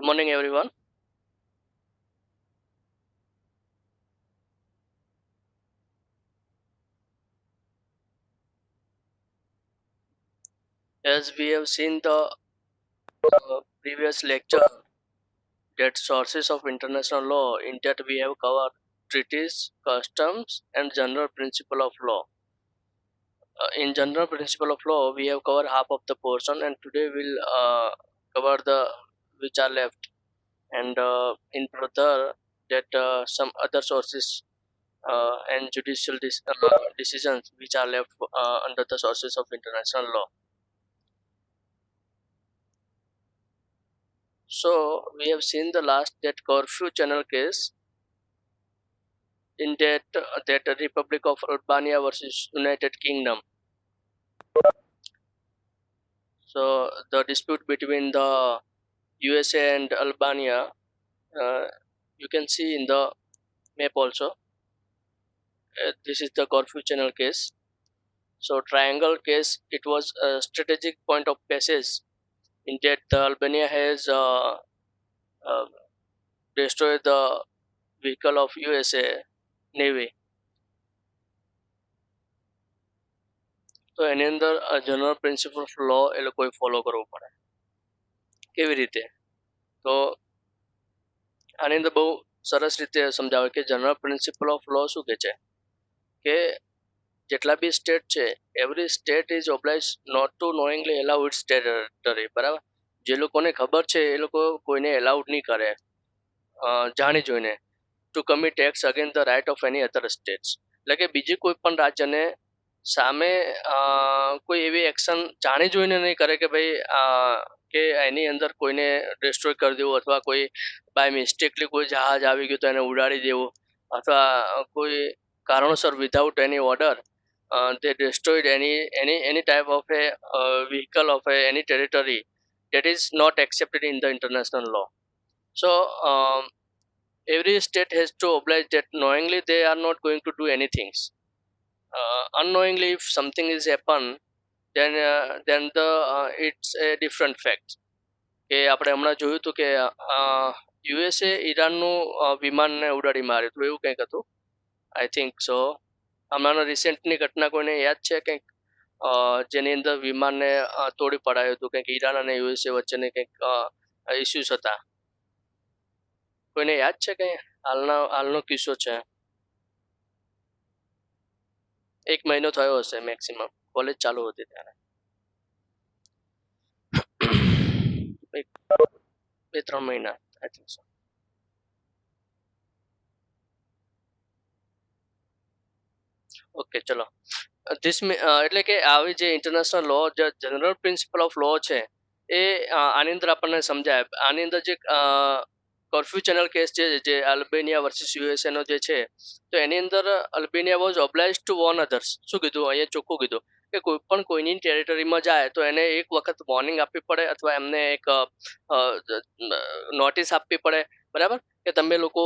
Good morning, everyone. As we have seen the previous lecture, that sources of international law, in that we have covered treaties, customs, and general principle of law. In general principle of law, we have covered half of the portion, and today we'll cover the which are left. And in further, that some other sources and judicial decisions which are left under the sources of international law. So we have seen the last that Corfu Channel case in that Republic of Albania versus United Kingdom. So the dispute between the USA and Albania, uh, you can see in the map also. This is the Corfu Channel case. So triangle case, it was a strategic point of passage in that the Albania has uh, destroyed the vehicle of USA Navy. તો એની અંદર general principal of લો એ લોકોએ follow કરવું પડે. કેવી રીતે? તો આની અંદર બહુ સરસ રીતે સમજાવે કે જનરલ પ્રિન્સિપલ ઓફ લો શું કહે છે કે જેટલા બી સ્ટેટ છે, every state is obliged not to knowingly allow its territory. બરાબર? જે લોકોને ખબર છે એ લોકો કોઈને એલાઉડ નહીં કરે જાણી જોઈને to commit acts against the right of any other states. એટલે કે બીજી કોઈ પણ રાજ્યને સામે કોઈ એવી એક્શન જાણી જોઈને નહીં કરે કે ભાઈ કે એની અંદર કોઈને ડિસ્ટ્રોય કરી દેવું, અથવા કોઈ બાય મિસ્ટેકલી કોઈ જહાજ આવી ગયું તો એને ઉડાડી દેવું, અથવા કોઈ કારણોસર without any order they destroyed any type of a vehicle of any territory that is not accepted in the international law. So every state has to oblige that knowingly they are not going to do anything. Unknowingly, if something is happen, then the it's a different fact. કે આપણે હમણાં જોયું હતું કે USA ઈરાનનું વિમાનને ઉડાડી માર્યું હતું, એવું કંઈક હતું. I think so. હમણાંનો રિસેન્ટની ઘટના કોઈને યાદ છે કંઈક જેની અંદર વિમાનને તોડી પડાયું હતું, કંઈક ઈરાન અને યુએસએ વચ્ચેને કંઈક ઇસ્યુઝ હતા? કોઈને યાદ છે કંઈ? હાલનો કિસ્સો છે, 1 મહિનો થયો હશે મેક્સિમમ, કોલેજ ચાલુ હતી ત્યારે. 2-3 મહિના આઈ થિંક સો. ઓકે, ચલો. એટલે કે આવી જે ઇન્ટરનેશનલ લો, જે જનરલ પ્રિન્સિપલ ઓફ લો છે, એ આની અંદર આપણને સમજાય. આની અંદર જે કર્ફ્યુ ચેનલ કેસ છે, જે અલ્બેનિયા વર્સિસ યુએસએ નો જે છે, તો એની અંદર Albania was obliged to warn others. શું કીધું અહીંયા? ચોખ્ખું કીધું કે કોઈ પણ કોઈની ટેરિટરીમાં જાય તો એને એક વખત વોર્નિંગ આપવી પડે, અથવા એમને એક નોટિસ આપવી પડે. બરાબર? કે તમે લોકો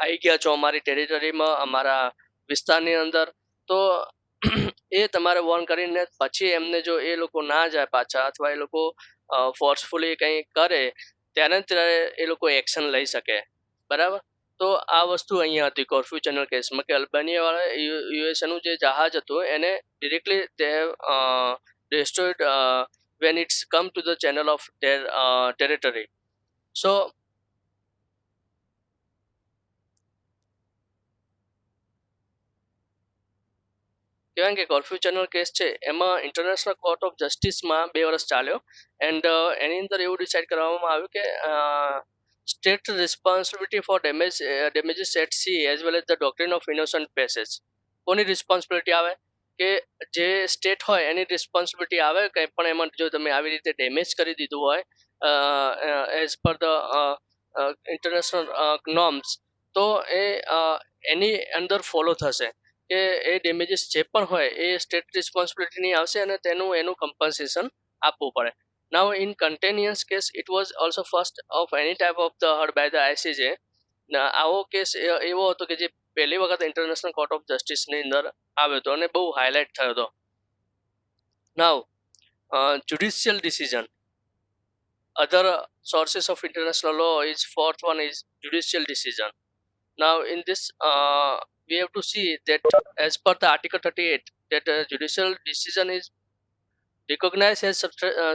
આવી ગયા છો અમારી ટેરિટરીમાં, અમારા વિસ્તારની અંદર, તો એ તમારે વોર્ન કરીને પછી એમને જો એ લોકો ના જાય પાછા, અથવા એ લોકો ફોર્સફુલી કંઈ કરે, ત્યારે એ લોકો એક્શન લઈ શકે. બરાબર? તો આ વસ્તુ અહીંયા હતી કર્ફ્યુ ચેનલ કેસમાં, કે અલ્બાનિયા વાળા યુએસએનું જે જહાજ હતું એને ડિરેક્ટલી તે destroyed when it's come to the channel of their territory. So કહેવાય કે કર્ફ્યુ ચેનલ કેસ છે એમાં ઇન્ટરનેશનલ કોર્ટ ઓફ જસ્ટિસમાં 2 વર્ષ ચાલ્યો, એન્ડ એની અંદર એવું ડિસાઇડ કરવામાં આવ્યું કે state responsibility for damages at sea as well as the doctrine of innocent passage. કોની રિસ્પોન્સિબિલિટી આવે? કે જે સ્ટેટ હોય એની રિસ્પોન્સિબિલિટી આવે. કંઈ પણ એમાં જો તમે આવી રીતે ડેમેજ કરી દીધું હોય as per the international norms, તો એ એની અંદર ફોલો થશે કે એ ડેમેજીસ જે પણ હોય એ સ્ટેટ રિસ્પોન્સિબિલિટીની આવશે, અને એનું કમ્પન્સેશન આપવું પડે. Now in contentious case it was also first of any type of the heard by the ICJ. આવો કેસ એવો હતો કે જે પહેલી વખત ઇન્ટરનેશનલ કોર્ટ ઓફ જસ્ટિસની અંદર આવ્યો હતો અને બહુ હાઇલાઇટ થયો હતો. Now judicial decision. other sources of international law is fourth one is judicial decision. Now in this we have to see that as per the article 38 that judicial decision is recognized as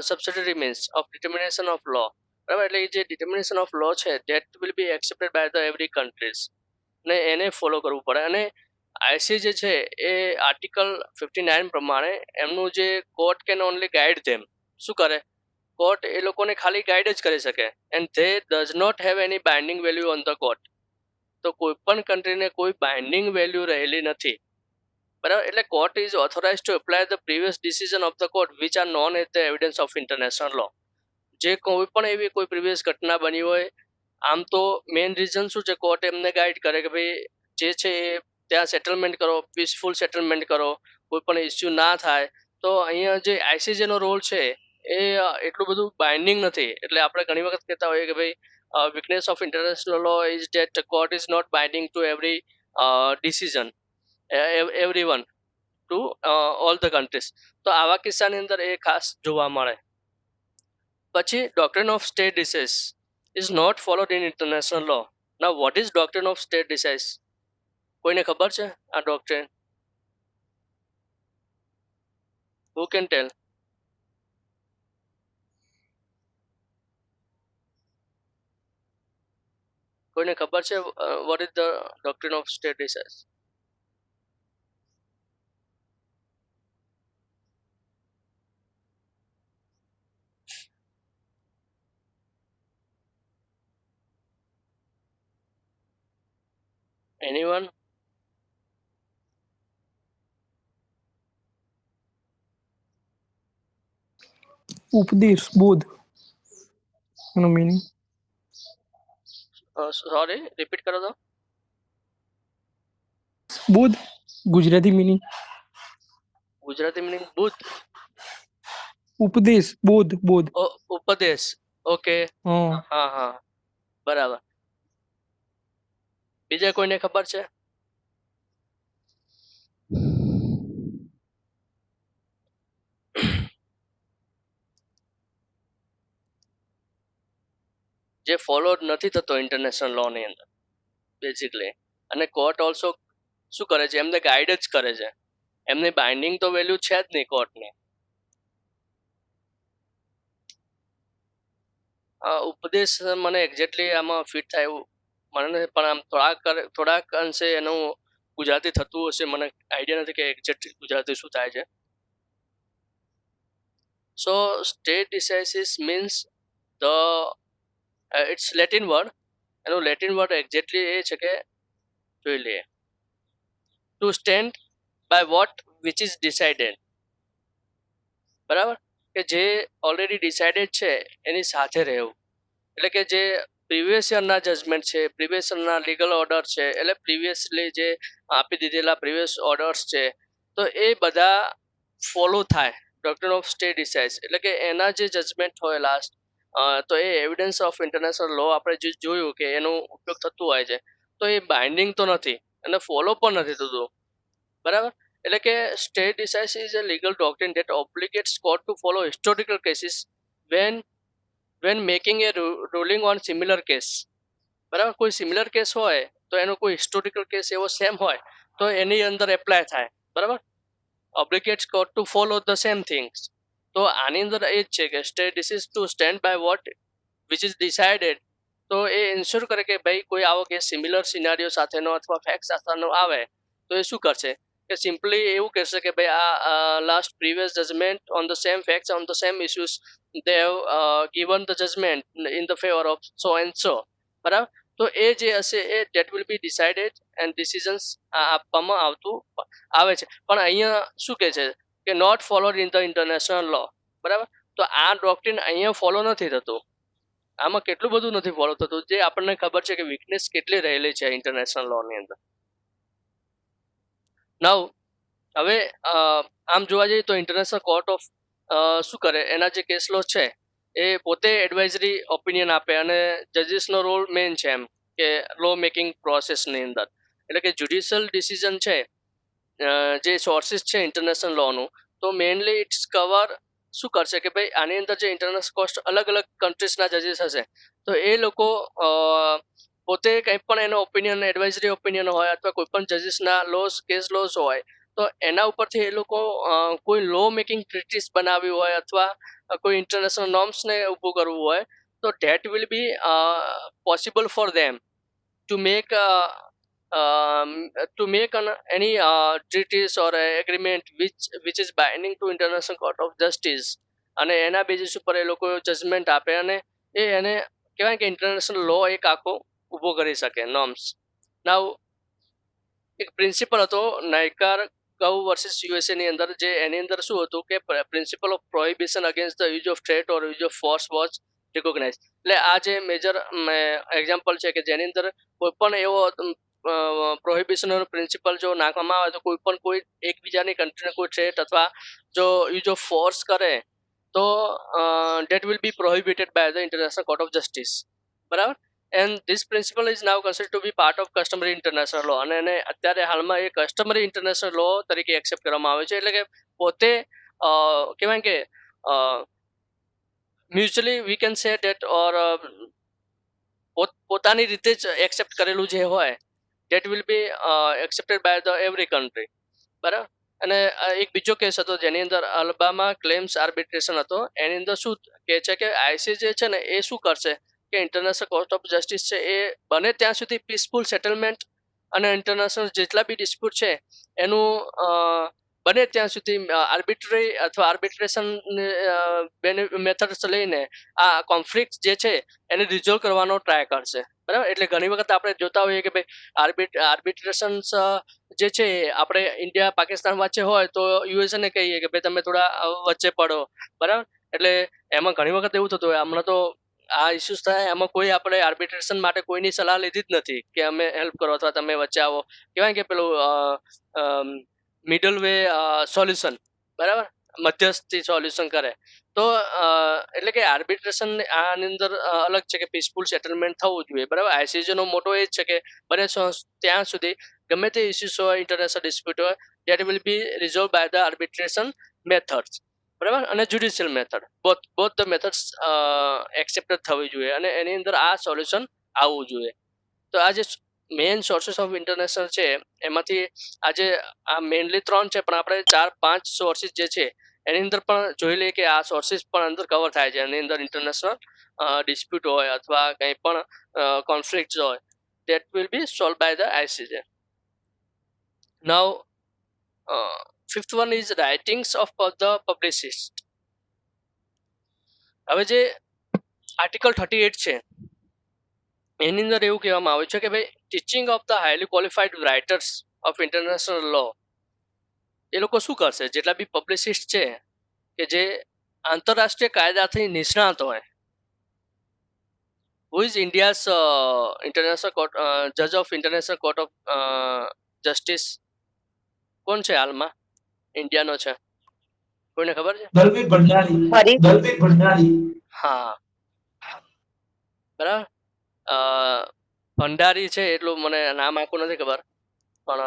subsidiary means of determination of law. બરાબર એટલે જે determination of law છે that will be accepted by the every countries ને એને follow કરવું પડે. અને IC જે છે એ આર્ટિકલ 59 પ્રમાણે એમનું જે કોર્ટ કેન ઓનલી ગાઈડ ધેમ. શું કરે કોર્ટ એ લોકોને ખાલી ગાઈડ જ કરી શકે and they does not have any binding value on the court. તો કોઈ પણ કન્ટ્રીને કોઈ બાઇન્ડિંગ વેલ્યુ રહેલી નથી. બરાબર એટલે court is authorize to apply the previous decision of the court which are known as the evidence of international law. જે કોઈ પણ એવી કોઈ પ્રીવિયસ ઘટના બની હોય આમ તો મેઇન રીઝન શું છે કોર્ટ એમને ગાઈડ કરે કે ભાઈ જે છે એ ત્યાં સેટલમેન્ટ કરો, પીસફુલ સેટલમેન્ટ કરો, કોઈ પણ ઇસ્યુ ના થાય. તો અહીંયા જે આઈસીજેનો રોલ છે એ એટલું બધું બાઇન્ડિંગ નથી. એટલે આપણે ઘણી વખત કહેતા હોઈએ કે ભાઈ weakness of international law is that the court is not binding to every decision, everyone, to all the countries. તો આવા કિસ્સાની અંદર એ ખાસ જોવા મળે. પછી doctrine of state decisions is not followed in international law. Now what is doctrine of state decisions? કોઈને ખબર છે આ doctrine? Who can tell? કોઈને ખબર છે what is the doctrine of state decisions? Anyone? ઉપદેશ બોધ એનો મીનિંગ સોરી રિપીટ કરો તો. બોધ ગુજરાતી મીનિંગ ગુજરાતી મીનિંગ બુદ્ધ. ઉપદેશ બોધ બોધ ઉપદેશ. ઓકે હા હા બરાબર. બીજા કોઈને ખબર છે? જે ફોલો નથી થતો ઇન્ટરનેશનલ લો ની અંદર બેઝિકલી. અને કોર્ટ ઓલ્સો શું કરે છે એમને ગાઈડ જ કરે છે, એમની બાઇન્ડિંગ તો વેલ્યુ છે જ નહીં કોર્ટની. ઉપદેશ મને એક્ઝેક્ટલી આમાં ફિટ થાય એવું મને નથી, પણ આમ થોડાક અંશે એનું ગુજરાતી થતું હશે, મને આઈડિયા નથી કે એક્ઝેક્ટ ગુજરાતી શું થાય છે. So state decisis means the its Latin word. એનું લેટિન વર્ડ એક્ઝેક્ટલી એ છે કે જોઈ લઈએ to stand by what which is decided. બરાબર કે જે ઓલરેડી ડિસાઇડેડ છે એની સાથે રહેવું. એટલે કે જે પ્રીવિયસ યરના જજમેન્ટ છે, પ્રીવિયસ યરના લીગલ ઓર્ડર છે, એટલે પ્રીવિયસલી જે આપી દીધેલા પ્રીવિયસ ઓર્ડર્સ છે તો એ બધા ફોલો થાય. ડોક્ટ્રિન ઓફ સ્ટેટ ડિસાઇડ્સ એટલે કે એના જે જજમેન્ટ હોય લાસ્ટ તો એ એવિડન્સ ઓફ ઇન્ટરનેશનલ લો આપણે જે જોયું કે એનો ઉપયોગ થતું હોય છે તો એ બાઇન્ડિંગ તો નથી અને ફોલો પણ નથી થતું. બરાબર એટલે કે state decides is a legal doctrine that obligates court to follow historical cases when making a ruling on similar case. બરાબર કોઈ સિમિલર કેસ હોય તો એનો કોઈ હિસ્ટોરિકલ કેસ એવો સેમ હોય તો એની અંદર એપ્લાય થાય. બરાબર obligates court to follow the same things. તો આની અંદર એ જ છે કે state decisis to stand by what which is decided. તો એ ઇન્શ્યોર કરે કે ભાઈ કોઈ આવો કેસ સિમિલર સિનારીઓ સાથેનો અથવા ફેક્ટ સાથેનો આવે તો એ શું કરશે કે સિમ્પલી એવું કહેશે કે ભાઈ આ last previous judgement on the same facts on the same issues they have given the judgment in the favor of so and so. બરાબર તો એ જે હશે એ that will be decided and decisions આપવામાં આવે છે. પણ અહીંયા શું કહે છે કે not followed in the international law. બરાબર તો આ ડોક્ટ્રિન અહીંયા ફોલો નથી થતું. આમાં કેટલું બધું નથી ફોલો થતું જે આપણને ખબર છે કે વીકનેસ કેટલી રહેલી છે ઇન્ટરનેશનલ લોની અંદર. નાઉ હવે આમ જોવા જઈએ તો ઇન્ટરનેશનલ કોર્ટ ઓફ શું કરે એના જે કેસ લો છે એ પોતે એડવાઇઝરી ઓપિનિયન આપે અને જજીસનો રોલ મેઇન છે એમ કે લો મેકિંગ પ્રોસેસની અંદર. એટલે કે જ્યુડિશિયલ ડિસિઝન છે જે સોર્સિસ છે ઇન્ટરનેશનલ લોનું તો મેઇનલી ઇટ્સ કવર શું કરશે કે ભાઈ આની અંદર જે ઇન્ટરનેશનલ કોસ્ટ અલગ અલગ કન્ટ્રીઝના જજીસ હશે તો એ લોકો પોતે કંઈ પણ એનો ઓપિનિયન એડવાઇઝરી ઓપિનિયન હોય અથવા કોઈ પણ જજીસના કેસ લોસ હોય તો એના ઉપરથી એ લોકો કોઈ લો મેકિંગ ટ્રીટીસ બનાવ્યું હોય અથવા કોઈ ઇન્ટરનેશનલ નોર્મ્સને ઊભું કરવું હોય તો that will be possible for them to make any treaties or agreement which is binding to international court of justice અને એના બેઝિસ ઉપર એ લોકો જજમેન્ટ આપે અને એને કહેવાય કે ઇન્ટરનેશનલ લો એક આખો ઊભો કરી શકે નોર્મ્સ. નાવ એક પ્રિન્સિપલ હતો નાયકાર ગવ વર્સિસ યુએસએ ની અંદર જે એની અંદર શું હતું કે principal of prohibition against the use of threat or use of force was recognise. એટલે આ જે મેજર એક્ઝામ્પલ છે કે જેની અંદર કોઈ પણ એવો પ્રોહિબિશનનો પ્રિન્સિપલ જો નાખવામાં આવે તો કોઈ એકબીજાની કન્ટ્રીને કોઈ થ્રેટ અથવા જો યુઝ ઓફ ફોર્સ કરે તો that will be prohibited by the international court of justice. બરાબર. And this principle is now consider to be part of customary international law અને એને અત્યારે હાલમાં એ કસ્ટમરી ઇન્ટરનેશનલ લો તરીકે એક્સેપ્ટ કરવામાં આવે છે. એટલે કે પોતે કહેવાય કે mutually we can say that or પોતાની રીતે જ એક્સેપ્ટ કરેલું જે હોય that will be accepted by the every country. બરાબર. અને એક બીજો કેસ હતો જેની અંદર અલબામા ક્લેમ્સ આર્બિટ્રેશન હતો. એની અંદર શું કહે છે કે આઈસી જે છે ને એ શું કરશે કે ઇન્ટરનેશનલ કોર્ટ ઓફ જસ્ટિસ છે એ બને ત્યાં સુધી પીસફુલ સેટલમેન્ટ અને ઇન્ટરનેશનલ જેટલા બી ડિસ્પ્યુટ છે એનું બને ત્યાં સુધી આર્બિટ્રી અથવા આર્બિટ્રેશન મેથડ્સ લઈને આ કોન્ફ્લિક્ટ જે છે એને રિઝોલ્વ કરવાનો ટ્રાય કરશે. બરાબર. એટલે ઘણી વખત આપણે જોતા હોઈએ કે ભાઈ આર્બિટ્રેશન્સ જે છે આપણે ઇન્ડિયા પાકિસ્તાન વચ્ચે હોય તો યુએસએને કહીએ કે ભાઈ તમે થોડા વચ્ચે પડો. બરાબર. એટલે એમાં ઘણી વખત એવું થતું હોય હમણાં તો આ ઇસ્યુઝ થાય એમાં કોઈ આપણે આર્બિટ્રેશન માટે કોઈની સલાહ લીધી જ નથી કે અમે હેલ્પ કરો અથવા તમે વચ્ચે આવો. કહેવાય કે પેલું મિડલ વે સોલ્યુશન. બરાબર. મધ્યસ્થી સોલ્યુશન કરે તો એટલે કે આર્બિટ્રેશન આની અંદર અલગ છે કે પીસફુલ સેટલમેન્ટ થવું જોઈએ. બરાબર. આઈસીજેનો મોટો એ જ છે કે બને ત્યાં સુધી ગમે તે ઇસ્યુઝ હોય ઇન્ટરનેશનલ ડિસ્પ્યુટ હોય that will be resolve by the arbitration methods. બરાબર. અને judicial method both the methods accepted થવી જોઈએ અને એની અંદર આ સોલ્યુશન આવવું જોઈએ. તો આ જે મેઇન સોર્સિસ ઓફ ઇન્ટરનેશનલ છે એમાંથી આજે આ મેઇનલી 3 છે પણ આપણે 4-5 સોર્સિસ જે છે એની અંદર પણ જોઈ લઈએ કે આ સોર્સિસ પણ અંદર કવર થાય છે. એની અંદર ઇન્ટરનેશનલ ડિસ્પ્યુટ હોય અથવા કંઈ પણ કોન્ફ્લિક્ટ હોય that will be solved by the ICJ. Now, fifth one is writings of the publicist. હવે જે આર્ટિકલ 38 છે એની અંદર એવું કહેવામાં આવ્યું છે કે ભાઈ teaching of the highly qualified writers of international law એ લોકો શું કરશે જેટલા બી પબ્લિસિસ્ટ છે કે જે આંતરરાષ્ટ્રીય કાયદાથી નિષ્ણાત હોય. Who is India's international court judge of international court of justice? કોણ છે હાલમાં ઇન્ડિયાનો છે કોઈને ખબર છે? દલવીર ભંડારી. હા. બરાબર. ભંડારી છે એટલું મને નામ આખું નથી ખબર પણ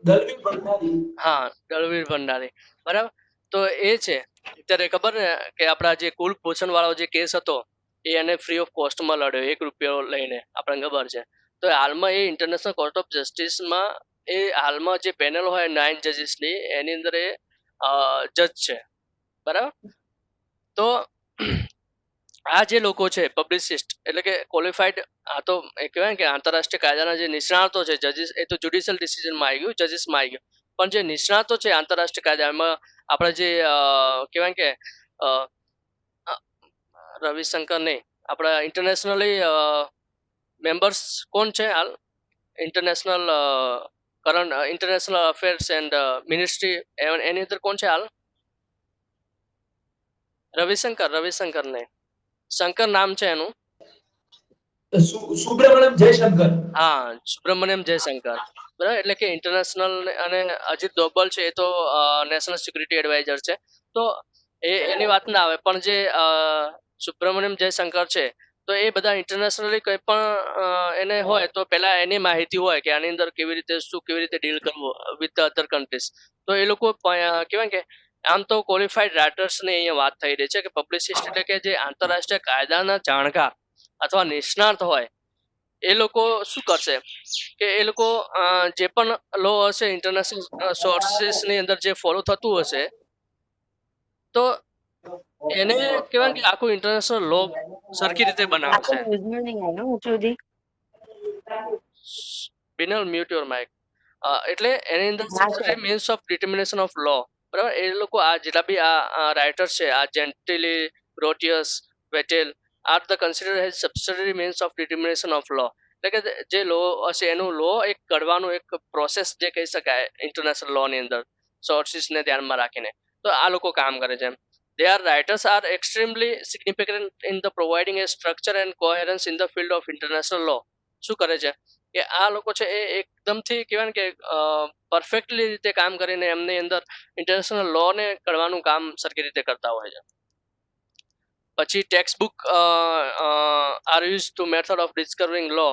દલવીર ભંડારી. હા, દલવીર ભંડારી. બરાબર. તો એ છે અત્યારે ખબર ને કે આપણા જે કુલભૂષણ વાળો જે કેસ હતો એ એને ફ્રી ઓફ કોસ્ટમાં લડ્યો ₹1 લઈને આપણને ખબર છે. તો હાલમાં એ ઇન્ટરનેશનલ કોર્ટ ઓફ જસ્ટિસમાં એ હાલમાં જે પેનલ હોય 9 જજીસની એની અંદર એ જજ છે. બરાબર. તો આ જે લોકો છે પબ્લિસિસ્ટ એટલે કે ક્વોલિફાઈડ આ તો એ કહેવાય કે આંતરરાષ્ટ્રીય કાયદાના જે નિષ્ણાતો છે જજીસ એ તો જ્યુડિશિયલ ડિસિઝનમાં આવી ગયું જજીસમાં આવી ગયું પણ જે નિષ્ણાતો છે આંતરરાષ્ટ્રીય કાયદામાં આપણે જે કહેવાય કે રવિશંકર નહીં આપણા ઇન્ટરનેશનલી મેમ્બર્સ કોણ છે હાલ international current international affairs and ministry એની અંદર કોણ છે હાલ? રવિશંકર નહીં શંકર નામ છે એનું. સુબ્રમણ્યમ જયશંકર. હા, સુબ્રમણ્યમ જયશંકર. બરાબર. એટલે કે ઇન્ટરનેશનલ અને અજીત દોબલ છે એ તો નેશનલ સિક્યુરિટી એડવાઇઝર છે તો એની વાત ના આવે પણ જે સુબ્રમણ્યમ જયશંકર છે તો એ બધા ઇન્ટરનેશનલી કંઈ પણ એને હોય તો પહેલા એની માહિતી હોય કે આની અંદર કેવી રીતે ડીલ કરવું વિથ અધર કન્ટ્રીઝ. તો એ લોકો કહેવાય કે આમ તો ક્વોલિફાઈડ રાઇટર્સની અહીંયા વાત થઈ રહી છે કે પબ્લિસિસ્ટ એટલે કે જે આંતરરાષ્ટ્રીય કાયદાના જાણકાર અથવા નિષ્ણાત હોય એ લોકો શું કરશે કે એ લોકો જે પણ લો હશે ઇન્ટરનેશનલ સોર્સિસની અંદર જે ફોલો થતું હશે તો એને કહેવાય કે આખું ઇન્ટરનેશનલ લો સરખી રીતે બનાવશે. Binal mute your mic. એટલે એની અંદર subsidy means of determination of law, બરાબર. એ લોકો આ જેટલા બી આ રાઇટર છે, આ Gentili, Grotius, Vattel are the consider as subsidiary means of determination of law. એટલે કે જે લો હશે એનું લો એક ઘડવાનું એક પ્રોસેસ જે કહી શકાય ઇન્ટરનેશનલ લો ની અંદર સોર્સિસને ધ્યાનમાં રાખીને. તો આ લોકો કામ કરે છે. They are writers are extremely significant in the providing a structure and coherence in the field of international law. શું કરે છે કે આ લોકો છે એ એકદમથી કહેવાય ને કે પરફેક્ટલી રીતે કામ કરીને એમની અંદર ઇન્ટરનેશનલ લો ને કરવાનું કામ સરખી રીતે કરતા હોય છે. પછી text book are use to method of discovering law,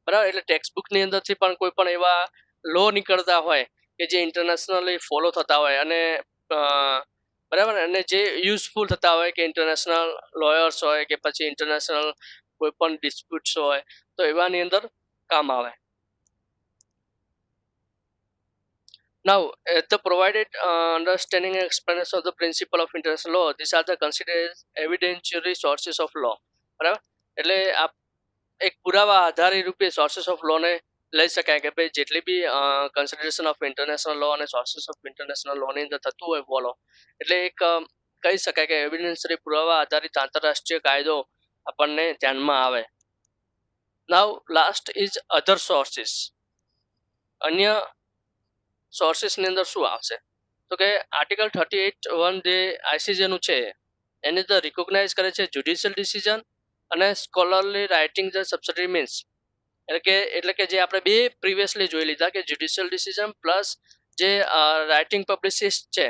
બરાબર. એટલે ટેક્સ્ટ બુકની અંદરથી પણ કોઈ પણ એવા લો નીકળતા હોય કે જે ઇન્ટરનેશનલી ફોલો થતા હોય અને બરાબર, અને જે યુઝફુલ થતા હોય કે ઇન્ટરનેશનલ લોયર્સ હોય કે પછી ઇન્ટરનેશનલ કોઈ પણ ડિસ્પ્યુટ્સ હોય તો એવાની અંદર કામ આવે. Now, the provided understanding and explanation of the principle of international law, these are the considered evidentiary sources of law. બરાબર. એટલે આ એક પુરાવા આધારી રૂપે સોર્सेस ઓફ લો ને લઈ શકાય કે ભાઈ જેટલી બી કન્સિડરેશન ઓફ ઇન્ટરનેશનલ લો અને સોર્सेस ઓફ ઇન્ટરનેશનલ લો ની અંદર થતું હોય ફોલો, એટલે એક કહી શકાય કે એવિડન્સરી પુરાવા આધારિત આંતરરાષ્ટ્રીય કાયદો આપણને ધ્યાનમાં આવે. નાવ લાસ્ટ ઇઝ અધર સોર્સિસ. અન્ય સોર્સિસની અંદર શું આવશે તો કે આર્ટિકલ 38(1) જે આઈસીજેનું છે એની અંદર રિકોગ્નાઇઝ કરે છે જ્યુડિશિયલ ડિસિઝન અને સ્કોલરલી રાઇટિંગ ધ સબસિડરી મીન્સ. એટલે કે જે આપણે બે પ્રીવિયસલી જોઈ લીધા કે જ્યુડિશિયલ ડિસિઝન પ્લસ જે રાઇટિંગ પબ્લિસિસ્ટ છે,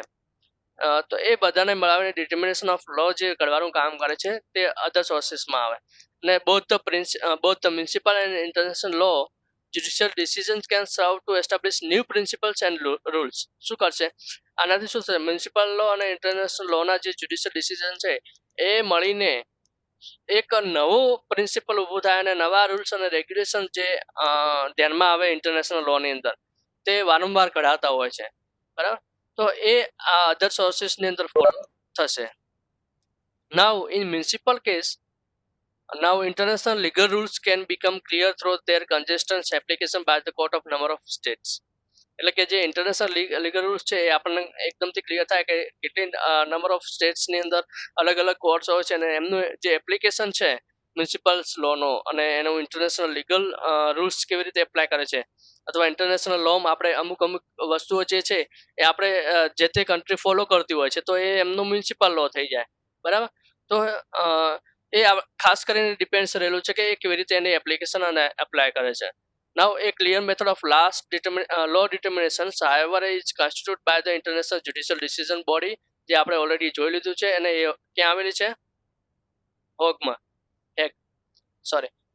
તો એ બધાને મળાવીને ડિટર્મિનેશન ઓફ લો જે કરવાનું કામ કરે છે તે અધર સોર્સિસમાં આવે. અને both the municipal and international law judicial decisions can serve to establish new principles and rules. શું કરશે આનાથી શું થશે, મ્યુનિસિપલ લો અને ઇન્ટરનેશનલ લોના જે જ્યુડિશિયલ ડિસિઝન છે એ મળીને એક નવો પ્રિન્સિપલ ઊભું થાય અને નવા રૂલ્સ અને રેગ્યુલેશન જે ધ્યાનમાં આવે ઇન્ટરનેશનલ લોની અંદર તે વારંવાર ઘડાતા હોય છે, બરાબર. તો એ આ અધર સોર્સિસની અંદર ફોલો થશે. Now in municipal case, now international legal rules can become clear through their consistent application by the court of number of states. એટલે કે જે ઇન્ટરનેશનલ લીગલ રૂલ્સ છે એ આપણને એકદમથી ક્લિયર થાય કે કેટલી નંબર ઓફ સ્ટેટ્સની અંદર અલગ અલગ કોર્ટ્સ હોય છે અને એમનું જે એપ્લિકેશન છે મ્યુનિસિપલ્સ લોનો અને એનું ઇન્ટરનેશનલ લીગલ રૂલ્સ કેવી રીતે એપ્લાય કરે છે, અથવા ઇન્ટરનેશનલ લોમાં આપણે અમુક વસ્તુઓ જે છે એ આપણે જે તે કન્ટ્રી ફોલો કરતી હોય છે તો એ એમનું મ્યુનિસિપલ લો થઈ જાય, બરાબર. તો એ ખાસ કરીને ડિપેન્ડ્સ રહેલું છે કે એ કેવી રીતે એની એપ્લિકેશન અને એપ્લાય કરે છે. Now a clear method of last law determination however is constituted by the international judicial decision body, જે આપણે ઓલરેડી જોઈ લીધું છે. અને એ ક્યાં આવેલી છે,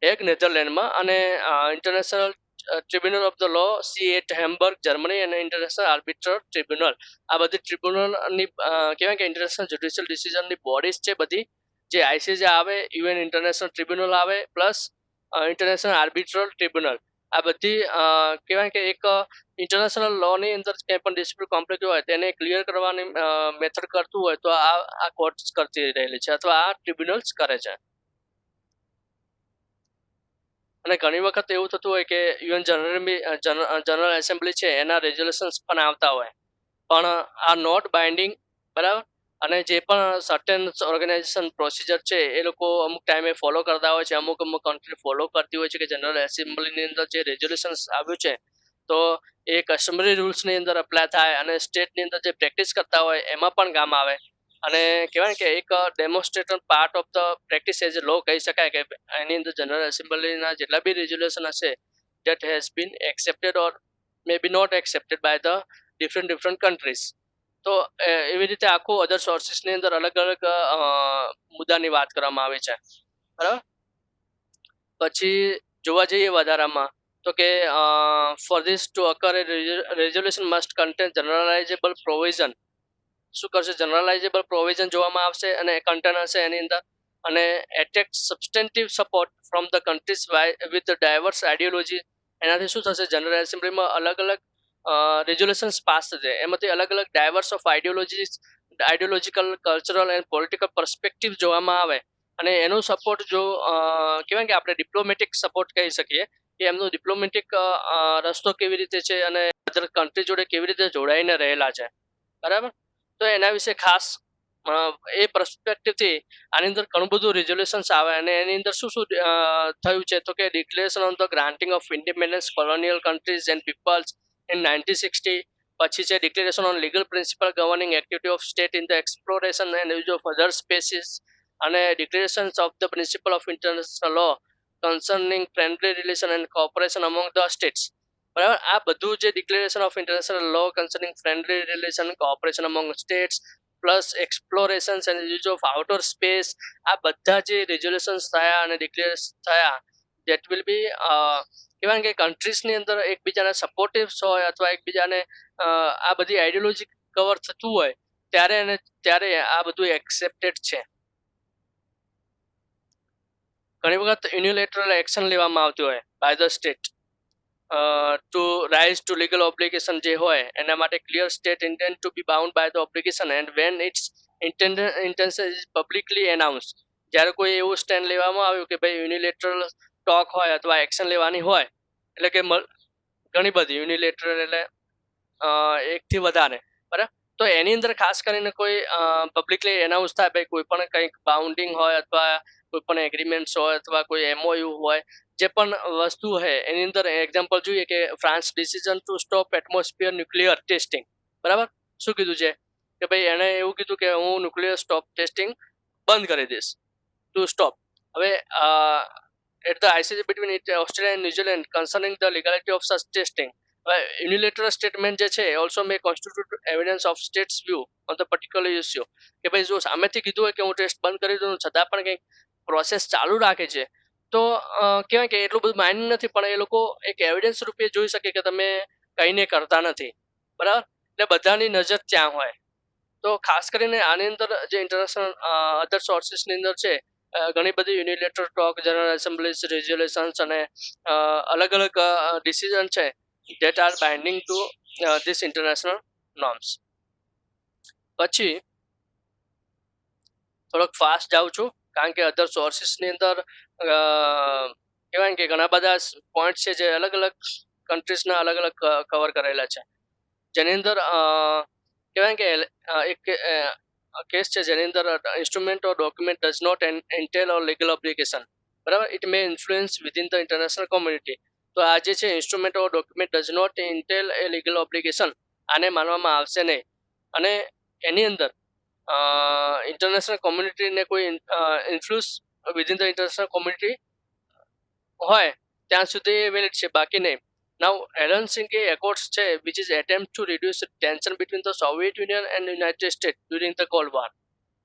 હેગ નેધરલેન્ડમાં. અને international tribunal of the law C8 Hamburg Germany અને ઇન્ટરનેશનલ આર્બિટ્રલ ટ્રિબ્યુનલ, આ બધી ટ્રિબ્યુનલની કહેવાય કે ઇન્ટરનેશનલ જ્યુડિશિયલ ડિસિઝનની બોડીઝ છે બધી. જે આઈસીજે આવે, યુએન ઇન્ટરનેશનલ ટ્રિબ્યુનલ આવે, પ્લસ ઇન્ટરનેશનલ આર્બિટ્રલ ટ્રિબ્યુનલ, આ બધી કહેવાય કે એક ઇન્ટરનેશનલ લોની અંદર કંઈ પણ ડિસ્પ્યુટ કોમ્પ્લેક્સ હોય તેને ક્લિયર કરવાની મેથડ કરતું હોય તો આ કોર્ટ્સ કરતી રહેલી છે અથવા આ ટ્રિબ્યુનલ્સ કરે છે. અને ઘણી વખત એવું થતું હોય કે યુએન જનરલ એસેમ્બલી છે એના રેઝોલ્યુશન્સ પણ આવતા હોય પણ આ નોટ બાઇન્ડિંગ, બરાબર. અને જે પણ સર્ટેન ઓર્ગેનાઇઝેશન પ્રોસિજર છે એ લોકો અમુક ટાઈમે ફોલો કરતા હોય છે, અમુક કન્ટ્રી ફોલો કરતી હોય છે કે જનરલ એસેમ્બલીની અંદર જે રેઝોલ્યુશન્સ આવ્યું છે તો એ કસ્ટમરી રૂલ્સની અંદર અપ્લાય થાય અને સ્ટેટની અંદર જે પ્રેક્ટિસ કરતા હોય એમાં પણ કામ આવે. અને કહેવાય કે એક demonstrator part of the practice as law કહી શકાય કે એની અંદર જનરલ એસેમ્બલીના જેટલા બી રેઝોલ્યુશન હશે that has been accepted or maybe not accepted by the different countries. તો એવી રીતે આખું અધર સોર્સિસની અંદર અલગ અલગ મુદ્દાની વાત કરવામાં આવે છે, બરાબર. પછી જોવા જઈએ વધારામાં તો કે for this to occur resolution must contain generalizable provision. શું કરશે, જનરલાઇઝેબલ પ્રોવિઝન જોવામાં આવશે અને કન્ટેન હશે એની અંદર, અને attack substantive support from the countries with diverse ideology. એનાથી શું થશે, જનરલ એસેમ્બલીમાં અલગ અલગ રેઝોલ્યુશન્સ પાસ થશે, એમાંથી અલગ અલગ diverse of ideological, cultural and political perspective જોવામાં આવે, અને એનો સપોર્ટ જો કહેવાય કે આપણે ડિપ્લોમેટિક સપોર્ટ કહી શકીએ કે એમનો ડિપ્લોમેટિક રસ્તો કેવી રીતે છે અને અધર કન્ટ્રી જોડે કેવી રીતે જોડાઈને રહેલા છે, બરાબર. તો એના વિશે ખાસ એ પર્સપેક્ટિવથી આની અંદર ઘણું બધું રિઝોલ્યુશન્સ આવે, અને એની અંદર શું શું થયું છે તો કે declaration on the granting of independence colonial countries and peoples in 1960, પછી છે declaration on legal principle governing activity of state in the exploration and use of other spaces, અને declarations of the principle of international law concerning friendly relation and cooperation among the states, બરાબર. આ બધું જે declaration of international law concerning friendly relation cooperation among states plus explorations and use of outer space, આ બધા જે resolutions થયા અને declare થયા, દેટ વિલ બી કહેવાય કે કન્ટ્રીઝની અંદર એકબીજાને સપોર્ટિવ્સ હોય અથવા એકબીજાને આ બધી આઈડિયોલોજી કવર થતું હોય ત્યારે આ બધું એક્સેપ્ટેડ છે. ઘણી વખત યુનિલેટરલ એક્શન લેવામાં આવતી હોય by the state to rise to legal obligation જે હોય એના માટે clear state intend to be bound by the obligation and when its intention is publicly announce. જ્યારે કોઈ એવું સ્ટેન્ડ લેવામાં આવ્યું કે ભાઈ યુનિલેટરલ ટોક હોય અથવા એક્શન લેવાની હોય, એટલે કે ઘણી બધી યુનિલેટરલ એટલે એકથી વધારે, બરાબર. તો એની અંદર ખાસ કરીને કોઈ પબ્લિકલી એનાઉન્સ થાય, ભાઈ કોઈ પણ કંઈક બાઉન્ડિંગ હોય અથવા કોઈ પણ એગ્રીમેન્ટ્સ હોય અથવા કોઈ એમઓયુ હોય, જે પણ વસ્તુ હોય એની અંદર એક્ઝામ્પલ જોઈએ કે France decision to stop atmosphere nuclear testing, બરાબર. શું કીધું છે કે ભાઈ એણે એવું કીધું કે હું ન્યુક્લિયર સ્ટોપ ટેસ્ટિંગ બંધ કરી દઈશ, ટુ સ્ટોપ. હવે at the ICC between Australia and New Zealand concerning the legality of such testing, unilateral statement જે છે also may constitute evidence of state's view on the particular issue, કે ભાઈ જો સામેથી કીધું હોય કે હું ટેસ્ટ બંધ કરી દઉં છતાં પણ કંઈક પ્રોસેસ ચાલુ રાખે છે, તો કહેવાય કે એટલું બધું માઇન્ડ નથી, પણ એ લોકો એક એવિડન્સ રૂપે જોઈ શકે કે તમે કંઈને કરતા નથી, બરાબર. એટલે બધાની નજર ત્યાં હોય. તો ખાસ કરીને આની અંદર જે ઇન્ટરનેશનલ અધર સોર્સિસની અંદર છે ઘણી બધી યુનિલેટરલ ટોક, જનરલ એસેમ્બલીઝ, રેઝોલ્યુશન્સ અને અલગ અલગ ડિસિઝન છે that are binding to this international norms. પછી થોડોક ફાસ્ટ જાઉં છું કારણ કે અધર સોર્સિસની અંદર કહેવાય કે ઘણા બધા પોઈન્ટ છે જે અલગ અલગ કન્ટ્રીઝના અલગ અલગ કવર કરેલા છે, જેની અંદર કહેવાય કે એક કેસ છે જેની અંદર instrument or document does not entail or legal obligation, બરાબર. It may influence within the international community. તો આ જે છે instrument or document does not entail a legal obligation, આને માનવામાં આવશે નહીં, અને એની અંદર ઇન્ટરનેશનલ કોમ્યુનિટીને કોઈ influence within the international community હોય ત્યાં સુધી વેલિડ છે, બાકી નહીં. નાઉ હેલસિંકી એકોર્ડ્સ છે which is attempt to reduce tension between the Soviet union and United state during the cold war,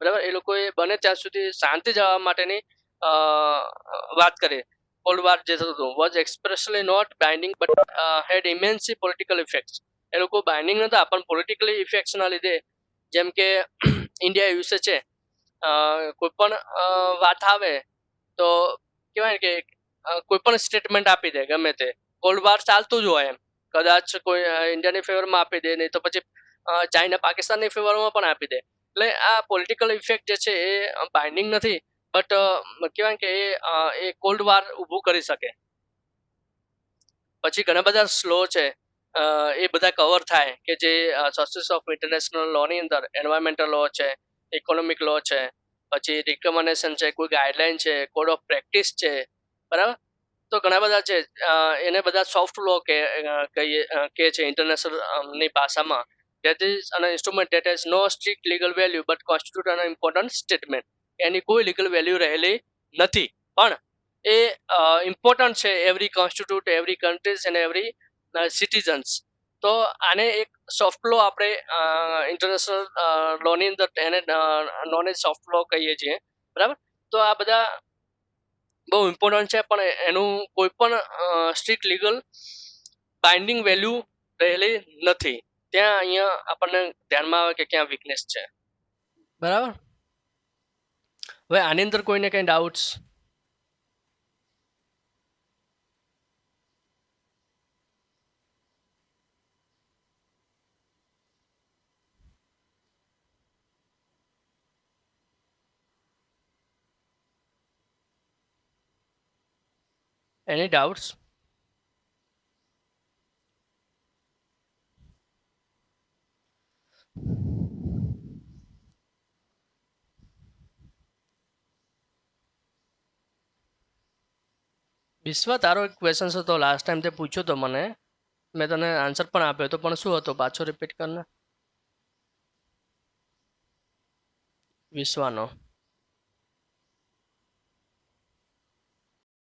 બરાબર. એ લોકોએ બને ત્યાં સુધી શાંતિ જવા માટેની વાત કરી. કોલ્ડ વોર જે થતું હતું was expressly not binding but had immense political effects. એ લોકો બાઇન્ડિંગ નહોતા પણ પોલિટિકલી ઇફેક્ટ્સના લીધે, જેમ કે ઇન્ડિયા યુએસએ છે, કોઈ પણ વાત આવે તો કહેવાય કે કોઈ પણ સ્ટેટમેન્ટ આપી દે ગમે તે, કોલ્ડ વોર ચાલતું જ હોય એમ, કદાચ કોઈ ઇન્ડિયાની ફેવરમાં આપી દે, નહીં તો પછી ચાઇના પાકિસ્તાનની ફેવરમાં પણ આપી દે. એટલે આ પોલિટિકલ ઇફેક્ટ જે છે એ બાઇન્ડિંગ નથી, બટ કહેવાય કે એ કોલ્ડ વોર ઊભું કરી શકે. પછી ઘણા બધા સ્લો છે એ બધા કવર થાય કે જે સોર્સિસ ઓફ ઇન્ટરનેશનલ લોની અંદર એન્વાયરમેન્ટલ લો છે, ઇકોનોમિક લો છે, પછી રિકમેન્ડેશન છે, કોઈ ગાઈડલાઇન છે, કોડ ઓફ પ્રેક્ટિસ છે, બરાબર. તો ઘણા બધા છે, એને બધા સોફ્ટ લો કે છે ઇન્ટરનેશનલ ની ભાષામાં. That is an instrument that has no strict legal value but constitute an important statement. એની કોઈ લીગલ વેલ્યુ રહેલી નથી, પણ એ ઇમ્પોર્ટન્ટ છે every constitute, every countries and every citizens. તો આને એક સોફ્ટ લો આપણે ઇન્ટરનેશનલ લોની અંદર એને નોન એજ સોફ્ટ લો કહીએ છીએ, બરાબર. તો આ બધા બહુ ઇમ્પોર્ટન્ટ છે, પણ એનું કોઈ પણ સ્ટ્રિક્ટ લીગલ બાઇન્ડિંગ વેલ્યુ રહેલી નથી. ત્યાં અહીંયા આપણને ધ્યાનમાં આવે કે ક્યાં વીકનેસ છે. બરાબર. હવે આની અંદર કોઈને કંઈ ડાઉટ્સ? એની ડાઉટ્સ? વિશ્વ, તારો એક ક્વેશ્ચન હતો લાસ્ટ ટાઈમ તે પૂછ્યો તો મને, મેં તને આન્સર પણ આપ્યો હતો, પણ શું હતો પાછો રિપીટ કરને. વિશ્વાનો